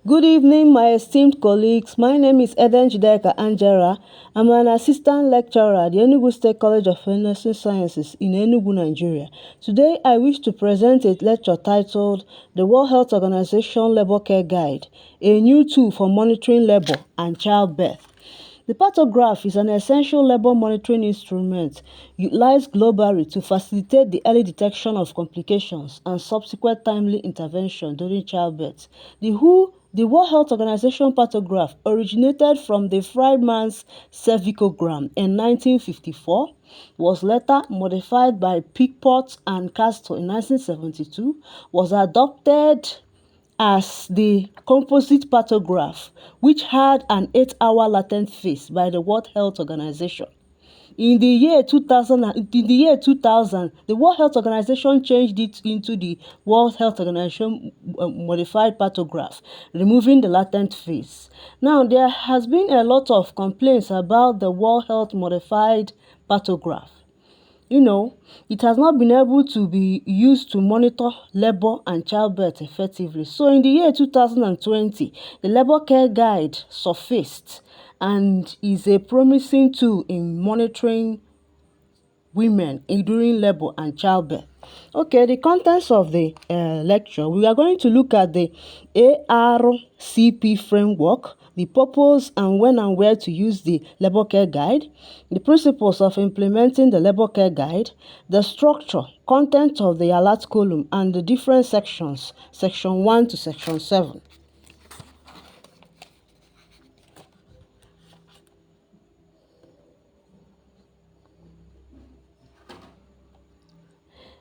Good evening, my esteemed colleagues. My name is Eden Jideka Angela. I'm an assistant lecturer at the Enugu State College of Nursing Sciences in Enugu, Nigeria. Today, I wish to present a lecture titled The World Health Organization Labor Care Guide, a new tool for monitoring labor and childbirth. The pathograph is an essential labor monitoring instrument utilized globally to facilitate the early detection of complications and subsequent timely intervention during childbirth. The World Health Organization pathograph originated from the Friedman's cervicogram in 1954, was later modified by Pickport and Castor in 1972, was adopted as the composite pathograph, which had an 8-hour latent phase by the World Health Organization. In the year 2000, the World Health Organization changed it into the World Health Organization modified pathograph, removing the latent phase. Now, there has been a lot of complaints about the World Health modified pathograph. It has not been able to be used to monitor labor and childbirth effectively. So in the year 2020, the Labor Care Guide surfaced and is a promising tool in monitoring women during labor and childbirth. Okay, the contents of the lecture, we are going to look at the ARCP framework, the purpose and when and where to use the labor care guide, the principles of implementing the labor care guide, the structure, content of the alert column, and the different sections, section 1 to section 7.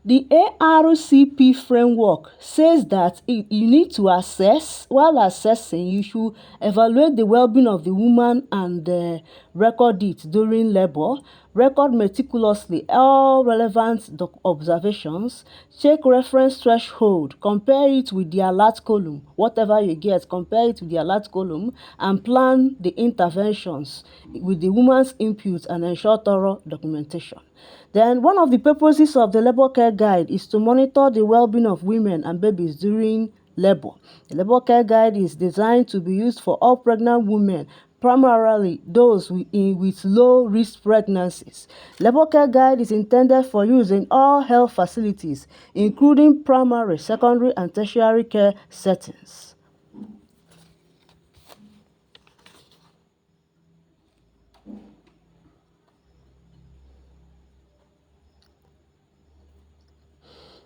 The ARCP framework says that you need to assess, while assessing, you should evaluate the well-being of the woman and record it during labor, record meticulously all relevant observations, check reference threshold, compare it with the alert column, whatever you get, compare it with the alert column, and plan the interventions with the woman's input and ensure thorough documentation. Then one of the purposes of the labor care guide is to monitor the well-being of women and babies during labor. The labor care guide is designed to be used for all pregnant women, primarily those with low-risk pregnancies. Labor care guide is intended for use in all health facilities, including primary, secondary, and tertiary care settings.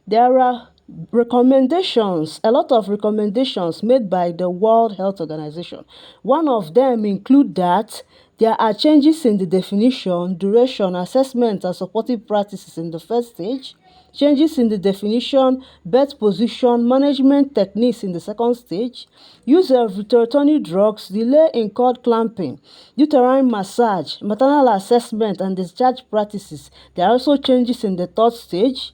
There are a lot of recommendations made by the World Health Organization. One of them include that there are changes in the definition, duration, assessment, and supportive practices in the first stage, changes in the definition, birth position, management techniques in the second stage, use of uterine drugs, delay in cord clamping, uterine massage, maternal assessment, and discharge practices. There are also changes in the third stage.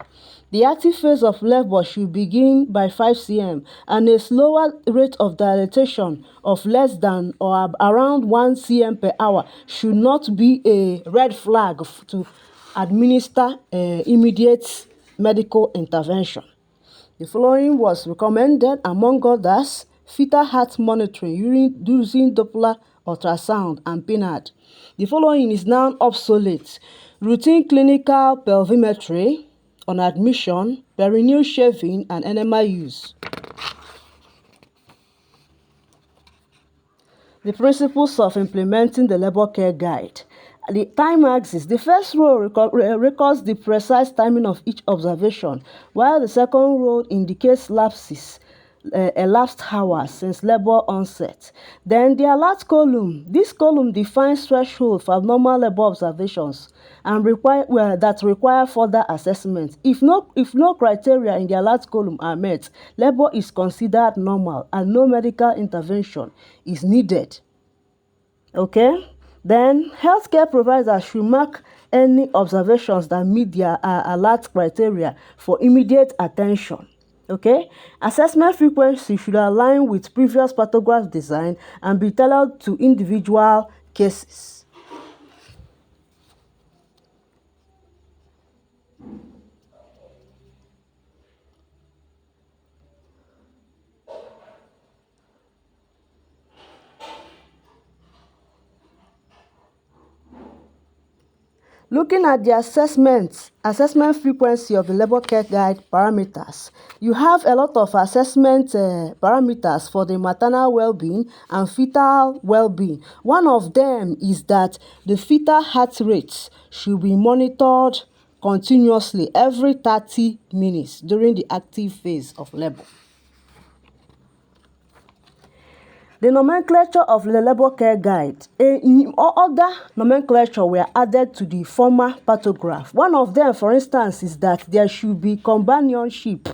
The active phase of labor should begin by 5 cm and a slower rate of dilatation of less than or around 1 cm per hour should not be a red flag to administer immediate medical intervention. The following was recommended, among others: fetal heart monitoring using Doppler ultrasound and PNAD. The following is now obsolete: routine clinical pelvimetry on admission, perineal shaving, and enema use. The principles of implementing the labor care guide. The time axis. The first row records the precise timing of each observation, while the second row indicates lapses, elapsed hours since labor onset. Then the alert column. This column defines threshold for abnormal labor observations and that require further assessment. If no criteria in the alert column are met, labor is considered normal and no medical intervention is needed. Okay? Then healthcare providers should mark any observations that meet their alert criteria for immediate attention. Okay? Assessment frequency should align with previous pathograph design and be tailored to individual cases. Looking at the assessment frequency of the labor care guide parameters, you have a lot of assessment parameters for the maternal well-being and fetal well-being. One of them is that the fetal heart rate should be monitored continuously every 30 minutes during the active phase of labor. The nomenclature of the labor care guide. Other nomenclature were added to the former paragraph. One of them, for instance, is that there should be companionship,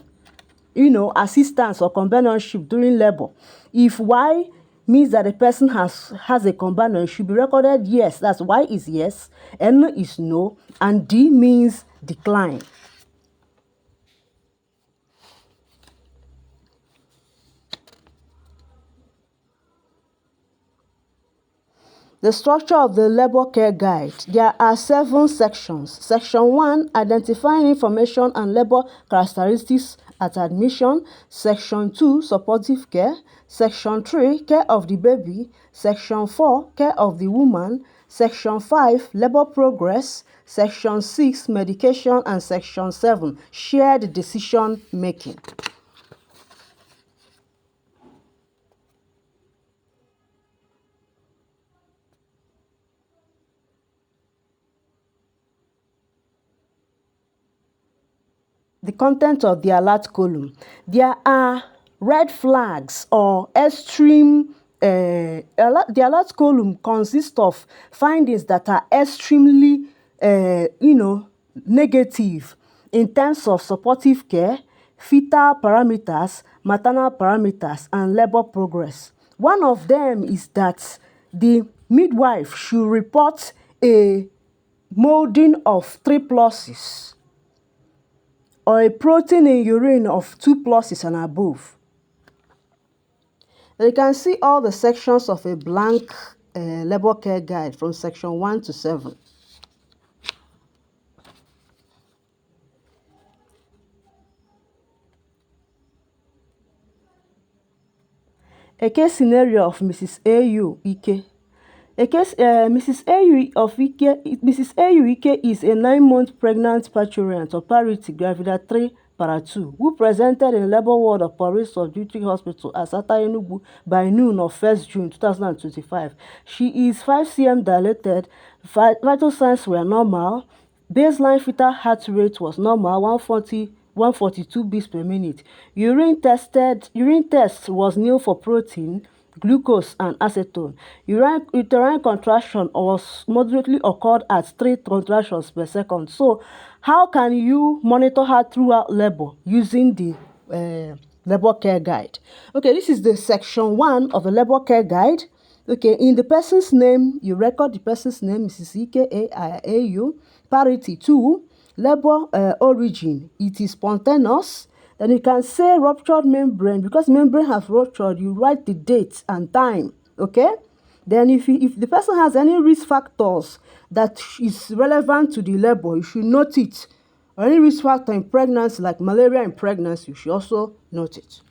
assistance or companionship during labor. If Y means that the person has a companion, it should be recorded yes. That's Y is yes, N is no, and D means decline. The structure of the labor care guide. There are 7 sections. Section 1, identifying information and labor characteristics at admission. Section 2, supportive care. Section 3, care of the baby. Section 4, care of the woman. Section 5, labor progress. Section 6, medication. And Section 7, shared decision making. The content of the alert column. There are red flags or extreme the alert column consists of findings that are extremely negative in terms of supportive care, fetal parameters, maternal parameters, and labor progress. One of them is that the midwife should report a molding of 3 pluses or a protein in urine of 2 pluses and above. You can see all the sections of a blank labor care guide from section 1 to 7. A case scenario of Mrs. A.U. Ike. Mrs. A.U. Ike is a 9-month pregnant parturient or parity gravida 3 para 2 who presented in labor ward of Police of Duty Hospital at Enugu by noon of 1st June 2025. She is 5 cm dilated, vital signs were normal, baseline fetal heart rate was normal, 142 beats per minute. Urine test was nil for protein, glucose and acetone. Uterine contraction was moderately occurred at 3 contractions per second. So how can you monitor her throughout labor using the labor care guide? Okay, this is the section 1 of the labor care guide. Okay, in the person's name, you record the person's name, Mrs. Ike-A-U. Parity 2, labor origin, it is spontaneous. Then you can say ruptured membrane. Because membrane has ruptured, you write the date and time. Okay? Then if the person has any risk factors that is relevant to the labor, you should note it. Or any risk factor in pregnancy, like malaria in pregnancy, you should also note it.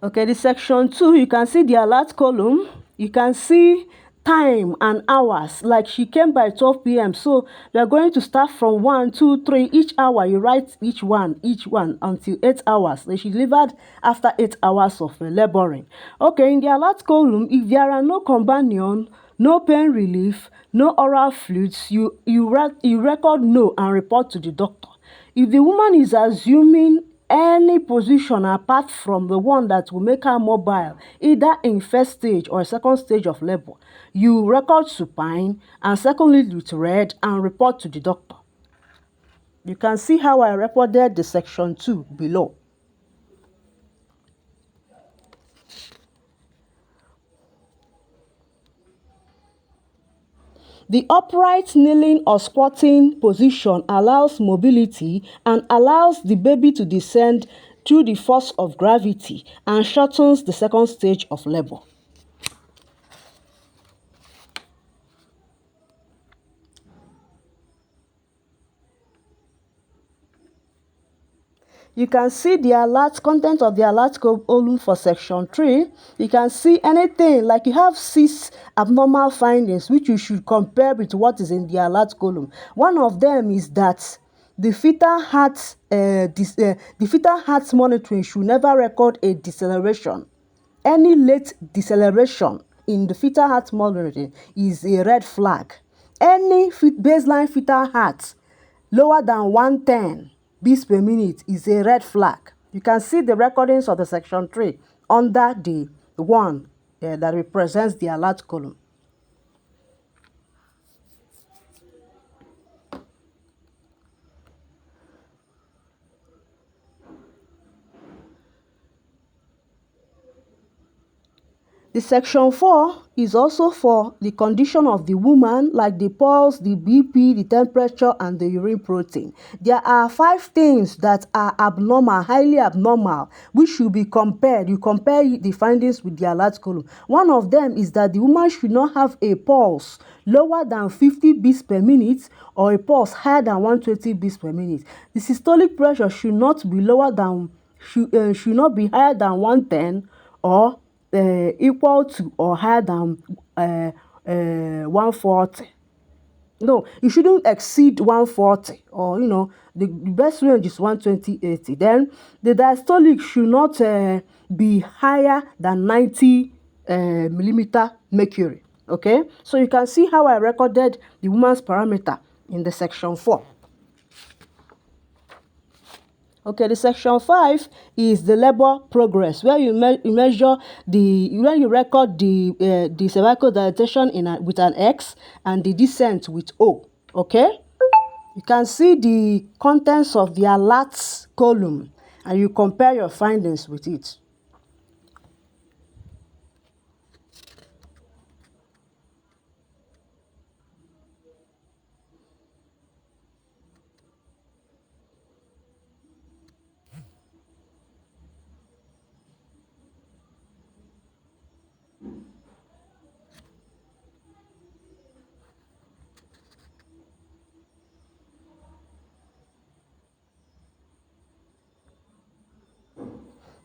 Okay, the section 2, you can see the alert column. You can see time and hours, like she came by 12 p.m. So we are going to start from 1, 2, 3. Each hour you write each one until 8 hours. So she delivered after 8 hours of laboring. Okay, in the alert column, if there are no companion, no pain relief, no oral fluids, you record no and report to the doctor. If the woman is assuming any position apart from the one that will make her mobile, either in first stage or second stage of labor, you record supine and secondly with red and report to the doctor. You can see how I reported the section 2 below. The upright, kneeling or squatting position allows mobility and allows the baby to descend through the force of gravity and shortens the second stage of labor. You can see the alert content of the alert column for section 3. You can see anything like you have 6 abnormal findings which you should compare with what is in the alert column. One of them is that the fetal heart monitoring should never record a deceleration. Any late deceleration in the fetal heart monitoring is a red flag. Any baseline fetal heart lower than 110 beats per minute is a red flag. You can see the recordings of the section 3 under the one that represents the alert column. The section 4 is also for the condition of the woman, like the pulse, the BP, the temperature, and the urine protein. There are 5 things that are abnormal, highly abnormal, which should be compared. You compare the findings with the alert column. One of them is that the woman should not have a pulse lower than 50 beats per minute or a pulse higher than 120 beats per minute. The systolic pressure should not be should not be higher than 110 or equal to or higher than 140. No, you shouldn't exceed 140, or the best range is 120/80. Then the diastolic should not be higher than 90 millimeter mercury. Okay, so you can see how I recorded the woman's parameter in the section 4. Okay, the section 5 is the labor progress, where you measure when you record the cervical dilatation with an X and the descent with O. Okay, you can see the contents of the alerts column and you compare your findings with it.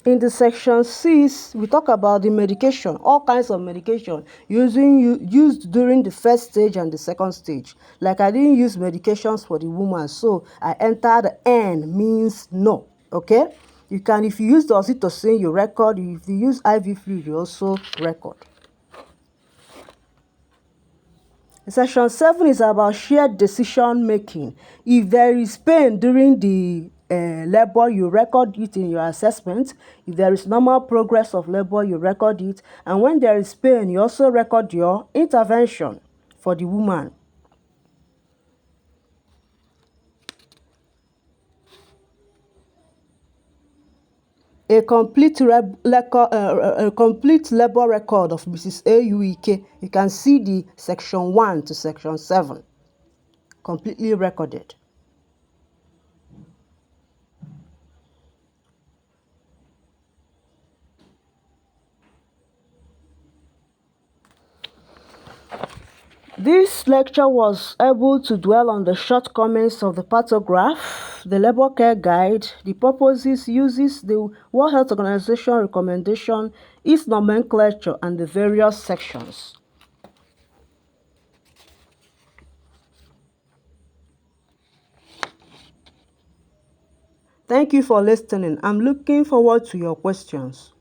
In the section 6, we talk about the medication, all kinds of medication used during the first stage and the second stage. Like I didn't use medications for the woman, so I entered N means no. Okay, you can, if you use the oxytocin, you record. If you use IV fluid, you also record. Section 7 is about shared decision making. If there is pain during the labor, you record it in your assessment. If there is normal progress of labor, you record it. And when there is pain, you also record your intervention for the woman. A complete labor record of Mrs. Auike. You can see the section 1 to section 7 completely recorded. This lecture was able to dwell on the shortcomings of the pathograph, the labor care guide, the purposes, uses, the World Health Organization recommendation, its nomenclature, and the various sections. Thank you for listening. I'm looking forward to your questions.